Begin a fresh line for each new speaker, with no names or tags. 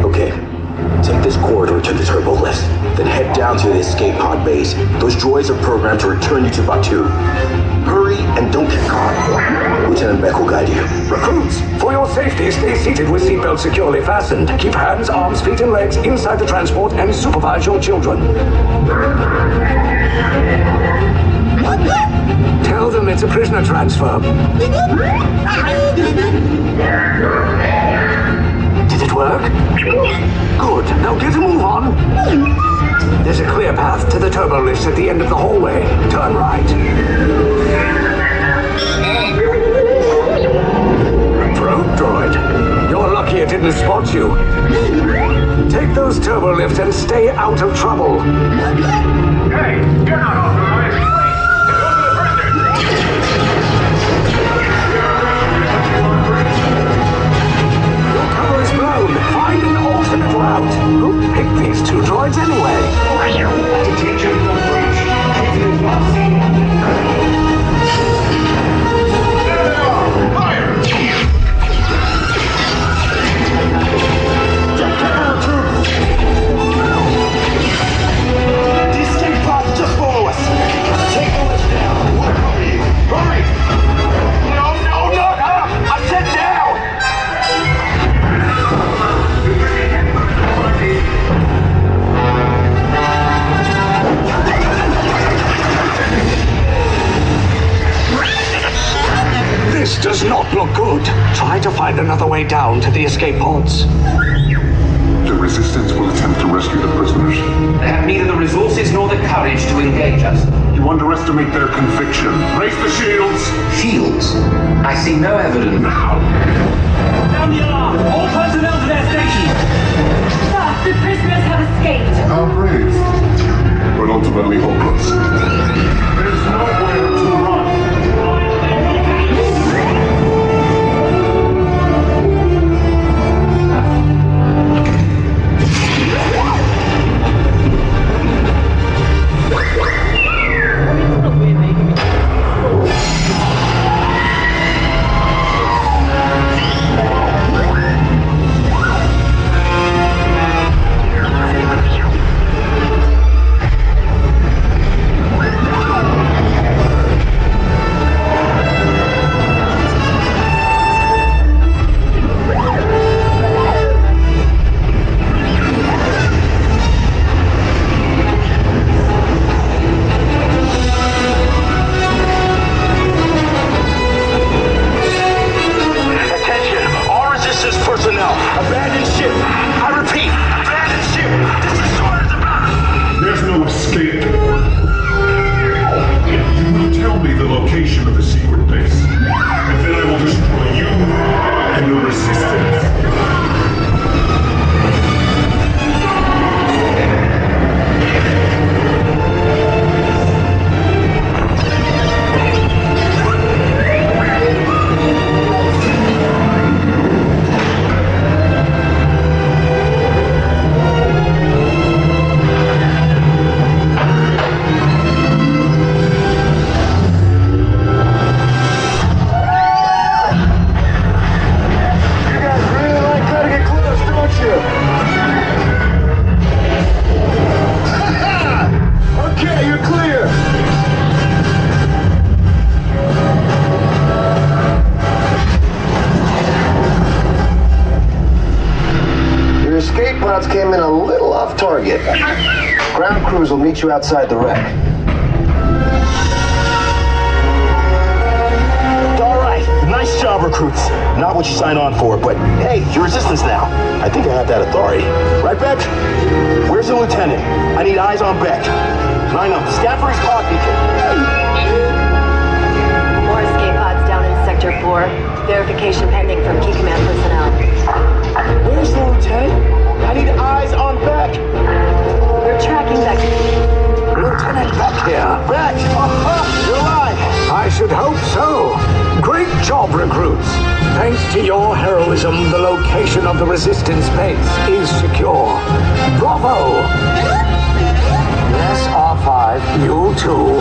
Okay. Take this corridor to the turbo lift, then head down to the escape pod base. Those droids are programmed to return you to Batu. Hurry and don't get caught. Lieutenant Beck will guide you.
Recruits, for your safety, stay seated with seatbelts securely fastened. Keep hands, arms, feet, and legs inside the transport and supervise your children. Tell them it's a prisoner transfer. Did it work? Good. Now get a move on. There's a clear path to the turbo lifts at the end of the hallway. Turn right. Probe droid. You're lucky it didn't spot you. Take those turbo lifts and stay out of trouble.
Hey, you're not authorized.
Find an alternate route. Who picked these two droids anyway?
Detention from breach. Fire!
The escape pod's just below us. Take the lift down. We'll cover you. Hurry! No, not up! I said down!
This does not look good. Try to find another way down to the escape pods.
The Resistance will attempt to rescue the prisoners.
They have neither the resources nor the courage to engage us.
You underestimate their conviction. Raise the shields!
Shields? I see no evidence.
Now!
Sound the alarm! All personnel to their stations!
Sir, the prisoners have escaped.
How brave. But ultimately hopeless. There's nowhere to run.
Came in a little off target. Ground crews will meet you outside the wreck. All right, nice job, recruits. Not what you signed on for, but hey, you're Resistance now. I think I have that authority. Right, Beck? Where's the lieutenant? I need eyes on Beck. Line up. Scan for his pod beacon.
More escape pods down in Sector 4. Verification pending from Key Command personnel.
Where's the lieutenant? I need eyes on Beck.
We're tracking Beck.
Lieutenant Beck here.
Beck! You're alive!
I should hope so. Great job, recruits. Thanks to your heroism, the location of the Resistance base is secure. Bravo! Yes, R5, you too.